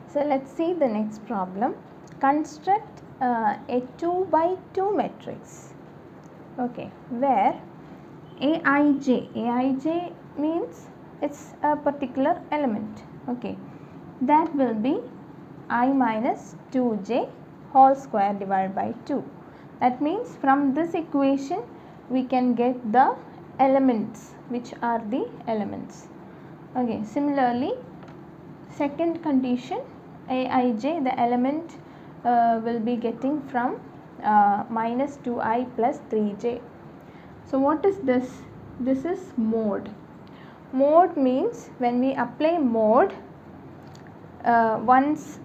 So let's see the next problem. Construct a 2 by 2 matrix, okay, where Aij means it's a particular element, okay, that will be I minus 2j whole square divided by 2. That means from this equation we can get the elements, which are the elements. Okay, similarly, second condition, Aij, the element will be getting from minus 2i plus 3j. So what is this? This is mode. Mode means when we apply mode, once,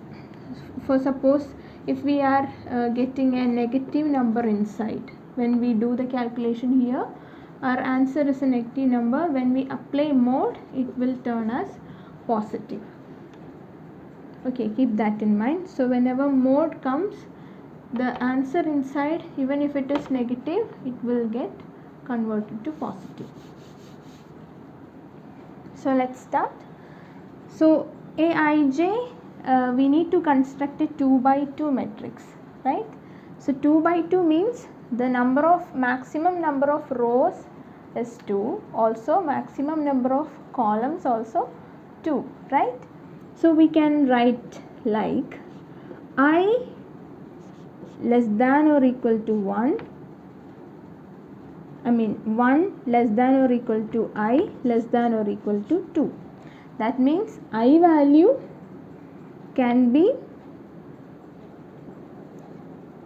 for suppose if we are getting a negative number inside, when we do the calculation here, our answer is a negative number. When we apply mode, it will turn as positive. Okay, keep that in mind. So whenever mode comes, the answer inside, even if it is negative, it will get converted to positive. So let's start. So Aij, we need to construct a 2 by 2 matrix, right? So 2 by 2 means the maximum number of rows is 2, also maximum number of columns also 2, right? So we can write like I less than or equal to 1, 1 less than or equal to I less than or equal to 2. That means I value can be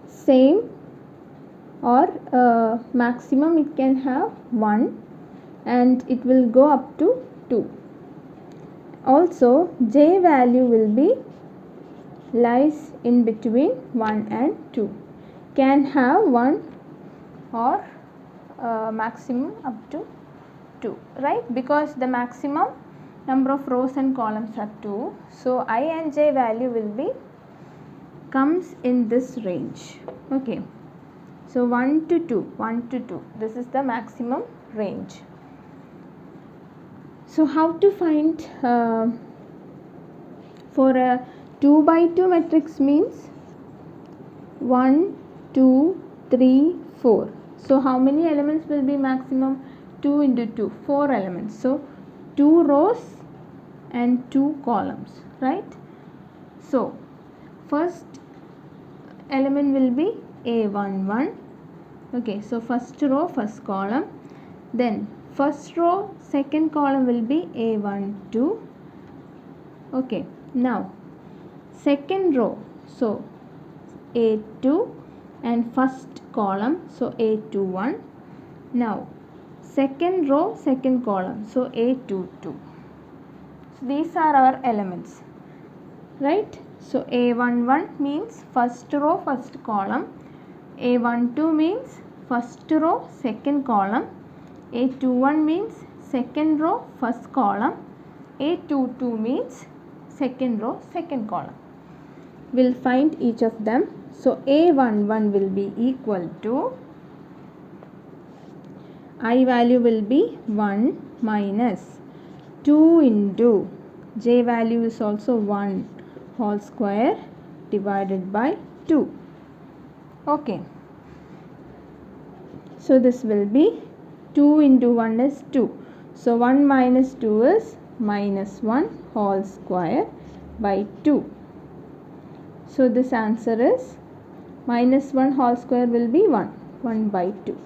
same or maximum it can have 1 and it will go up to 2. Also j value will be lies in between 1 and 2, can have 1 or maximum up to 2, right? Because the maximum number of rows and columns are 2, so I and j value will be comes in this range. Okay, so 1 to 2, this is the maximum range. So how to find for a 2 by 2 matrix means 1, 2, 3, 4. So how many elements will be maximum? 2 into 2, 4 elements. So 2 rows and 2 columns, right? So first element will be A11. Okay, so first row, first column. Then first row, second column will be A12. Okay, now second row, so A2 and first column, so A21. Now second row, second column, so A22. So these are our elements, right? So A11 means first row, first column. A12 means first row, second column. A21 means second row, first column. A22 means second row, second column. We'll find each of them. So A11 will be equal to, I value will be 1 minus 2 into j value is also 1 whole square divided by 2. Okay, so this will be 2 into 1 is 2. So 1 minus 2 is minus 1 whole square by 2. So this answer is minus 1 whole square will be 1 by 2.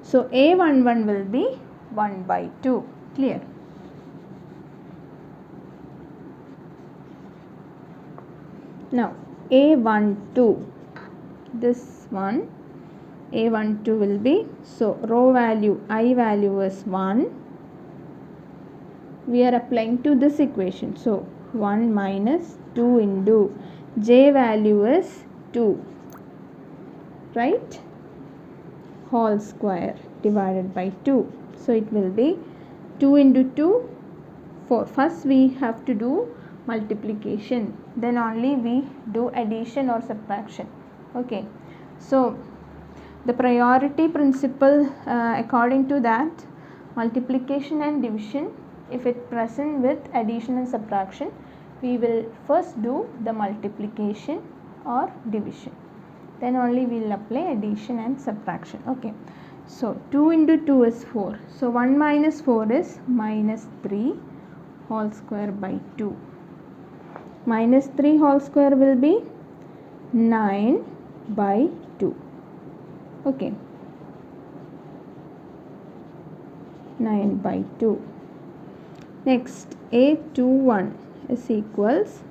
So A11 will be 1 by 2. Clear? Now A12, this one, A12 will be, so row value, I value is 1. We are applying to this equation. So 1 minus 2 into j value is 2, right? Whole square divided by 2. So it will be 2 into 2, 4. First we have to do multiplication, then only we do addition or subtraction. Okay, so the priority principle, according to that, multiplication and division, if it present with addition and subtraction, we will first do the multiplication or division, then only we will apply addition and subtraction. Okay, so 2 into 2 is 4, so 1 minus 4 is minus 3 whole square by 2. Minus 3 whole square will be 9 by 2. Okay, 9 by 2. Next, A21 is equals,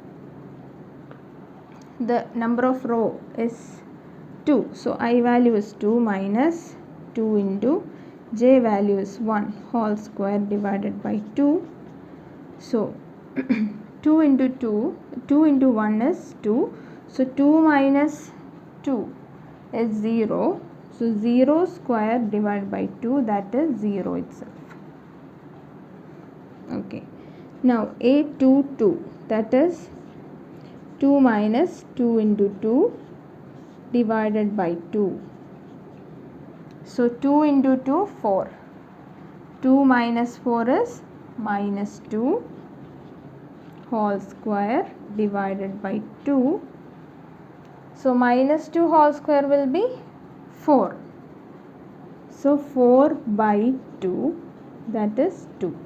the number of row is 2, so I value is 2 minus 2 into j value is 1 whole square divided by 2. So 2 into 2, 2 into 1 is 2, so 2 minus 2 is 0, so 0 square divided by 2, that is 0 itself. Okay, now A22, that is 2 minus 2 into 2 divided by 2. So 2 into 2, 4. 2 minus 4 is minus 2 whole square divided by 2. So minus 2 whole square will be 4. So 4 by 2, that is 2.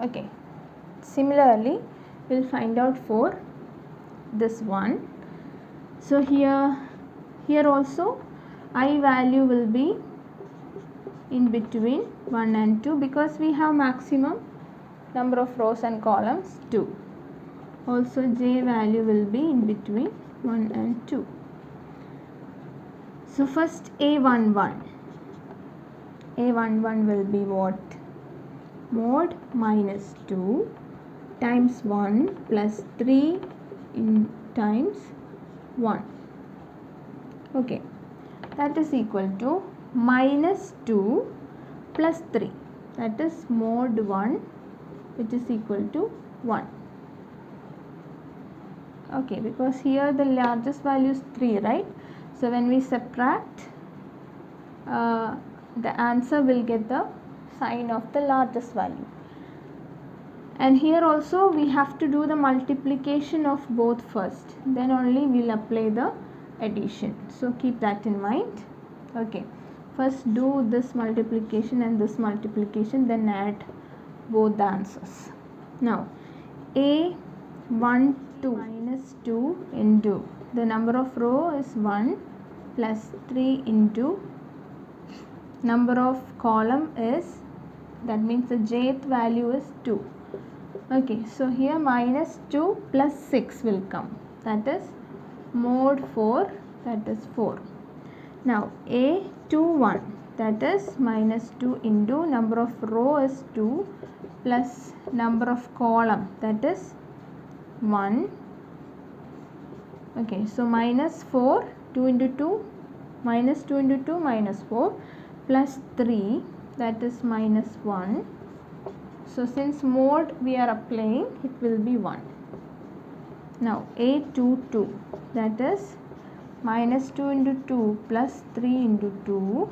Okay, similarly we will find out for this one. So here also I value will be in between 1 and 2, because we have maximum number of rows and columns 2. Also j value will be in between 1 and 2. So first A11 will be what? Mod minus 2 times 1 plus 3 times 1. Okay, that is equal to minus 2 plus 3, that is mod 1, which is equal to 1. Okay, because here the largest value is 3, right? So when we subtract, the answer will get the sign of the largest value. And here also we have to do the multiplication of both first, then only we will apply the addition. So keep that in mind. Okay, first do this multiplication and this multiplication, then add both the answers. Now A12 minus 2 into the number of row is 1 plus 3 into number of column is, that means the jth value is 2. Okay, so here minus 2 plus 6 will come, that is mod 4, that is 4. Now A21, that is minus 2 into number of row is 2 plus number of column, that is 1. Okay, so minus 4, 2 into 2, minus 2 into 2 minus 4 plus 3, that is minus 1. So since mod we are applying, it will be 1. Now A22, that is minus 2 into 2 plus 3 into 2,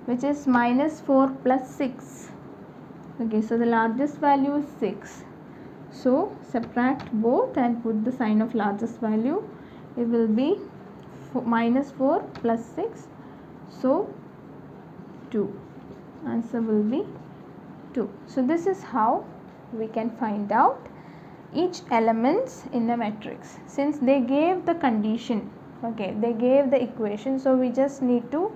which is minus 4 plus 6. Okay, so the largest value is 6. So subtract both and put the sign of largest value. It will be minus 4 plus 6. So 2. Answer will be 2. So this is how we can find out each elements in a matrix. Since they gave the condition, okay, they gave the equation, so we just need to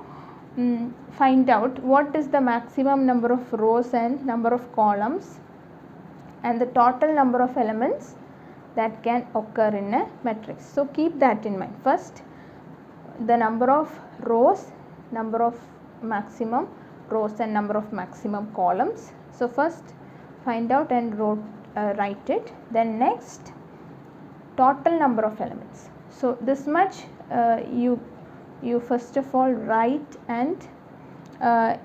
find out what is the maximum number of rows and number of columns and the total number of elements that can occur in a matrix. So keep that in mind. First, the number of rows, number of maximum rows and number of maximum columns. So first find out and write it. Then next, total number of elements. So this much you first of all write, and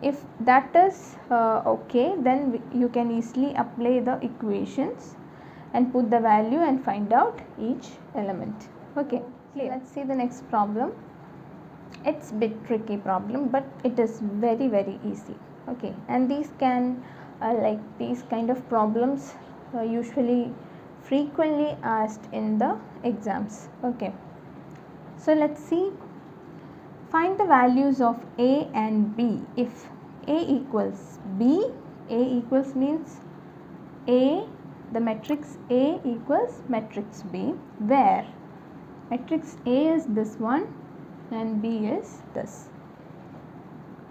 if that is okay, then you can easily apply the equations and put the value and find out each element. Okay, let's see the next problem. It's bit tricky problem, but it is very easy. Okay, and these can these kind of problems usually frequently asked in the exams. Okay, so let's see. Find the values of A and B if A equals B. A equals means A, the matrix A equals matrix B, where matrix A is this one and B is this.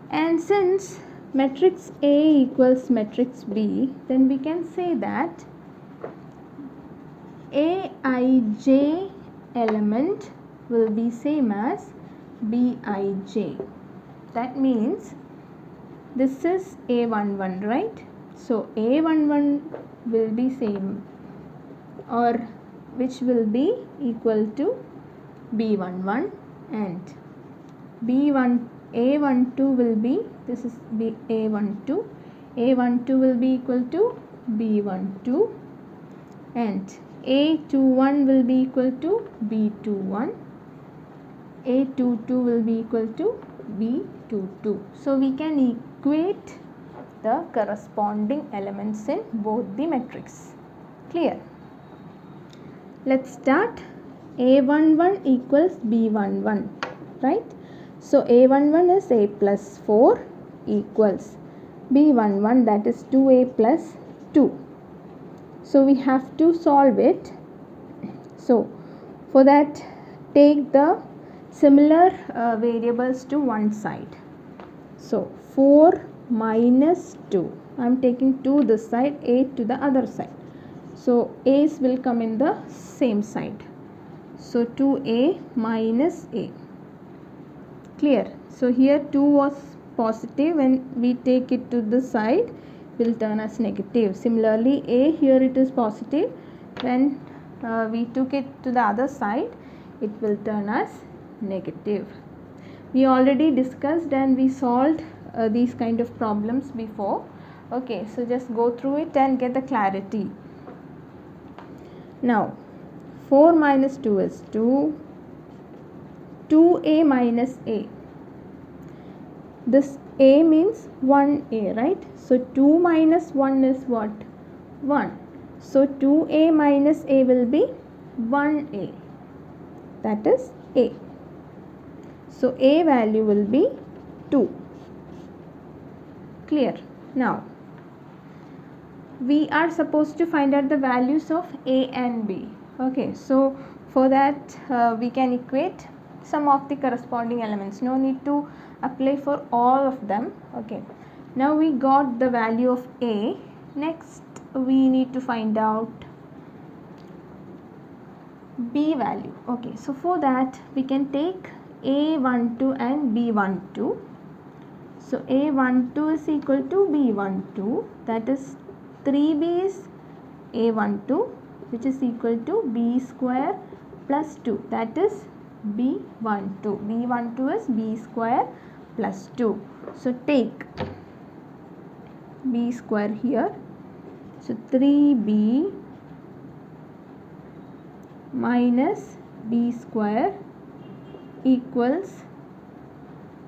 And since matrix A equals matrix B, then we can say that Aij element will be same as Bij. That means this is A11, right? So A11 will be same, or which will be equal to B11, and A12 will be, this is A12, A12 will be equal to B12, and A21 will be equal to B21, A22 will be equal to B22. So we can equate the corresponding elements in both the matrix. Clear? Let's start. A11 equals B11, right? So A11 is A plus 4 equals B11, that is 2A plus 2. So we have to solve it. So for that, take the similar variables to one side. So 4 minus 2, I am taking 2 this side, 8 to the other side. So A's will come in the same side. So 2A minus A. Clear? So here 2 was positive, when we take it to the side will turn as negative. Similarly A, here it is positive, when we took it to the other side it will turn as negative. We already discussed and we solved these kind of problems before. Okay, so just go through it and get the clarity. Now 4 minus 2 is 2, 2A minus A. This A means 1A, right? So 2 minus 1 is what? 1. So 2A minus A will be 1A. That is A. So A value will be 2. Clear? Now we are supposed to find out the values of A and B. Okay, so for that we can equate some of the corresponding elements. No need to apply for all of them. Okay, now we got the value of A. Next we need to find out B value. Okay, so for that we can take A12 and B12. So A12 is equal to B12, that is 3B is A12, which is equal to B square plus 2, that is B12. B12 is B square plus 2. So take B square here. So 3B minus B square equals,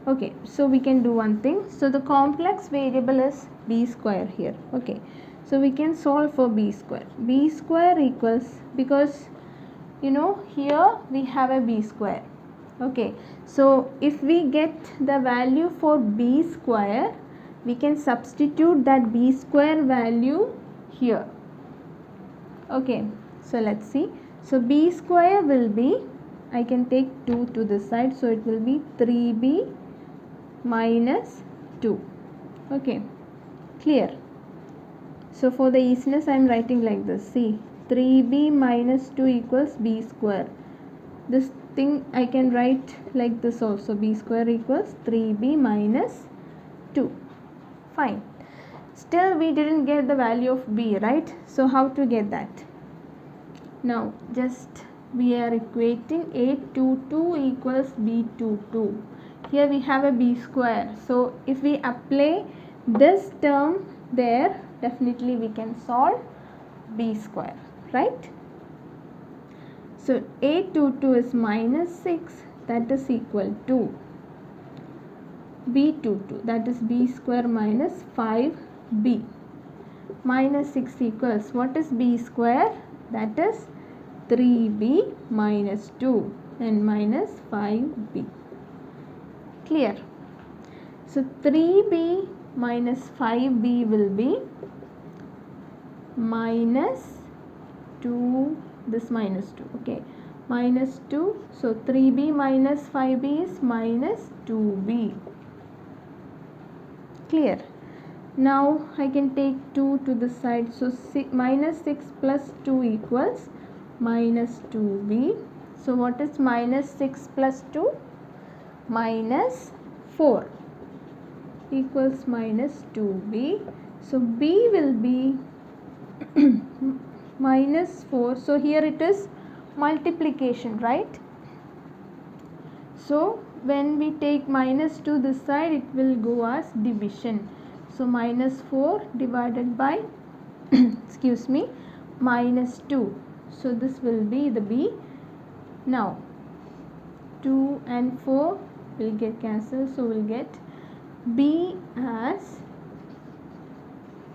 okay, so we can do one thing. So the complex variable is B square here. Okay, so we can solve for B square. B square equals, because you know here we have a B square. Okay, so if we get the value for B square, we can substitute that B square value here. Okay, so let's see. So B square will be, I can take 2 to this side, so it will be 3B minus 2. Okay, clear? So for the easiness I am writing like this. See, 3B minus 2 equals B square. This thing I can write like this also. B square equals 3B minus 2. Fine. Still we didn't get the value of B, right? So how to get that? Now just we are equating A22 equals B22. Here we have a B square. So if we apply this term there, definitely we can solve B square, right? So A22 is minus 6, that is equal to b22, that is b square minus 5b. Minus 6 equals, what is b square? That is 3b minus 2 and minus 5b. Clear? So 3b minus 5b will be minus 2, this minus 2, okay, minus 2. So 3b minus 5b is minus 2b. Clear? Now I can take 2 to the side. So minus 6 plus 2 equals minus 2b. So what is minus 6 plus 2? Minus 4 equals minus 2b. So b will be minus 4. So here it is multiplication, right? So when we take minus 2 this side, it will go as division. So minus 4 divided by excuse me, minus 2. So this will be the b. Now 2 and 4 will get cancelled, so we'll get b as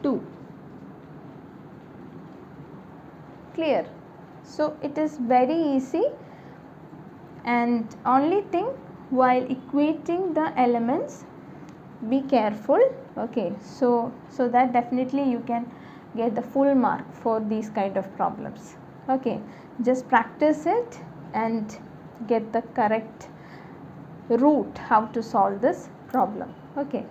2. Clear? So it is very easy, and only thing, while equating the elements, be careful, okay, so that definitely you can get the full mark for these kind of problems. Okay, just practice it and get the correct route how to solve this problem. Okay.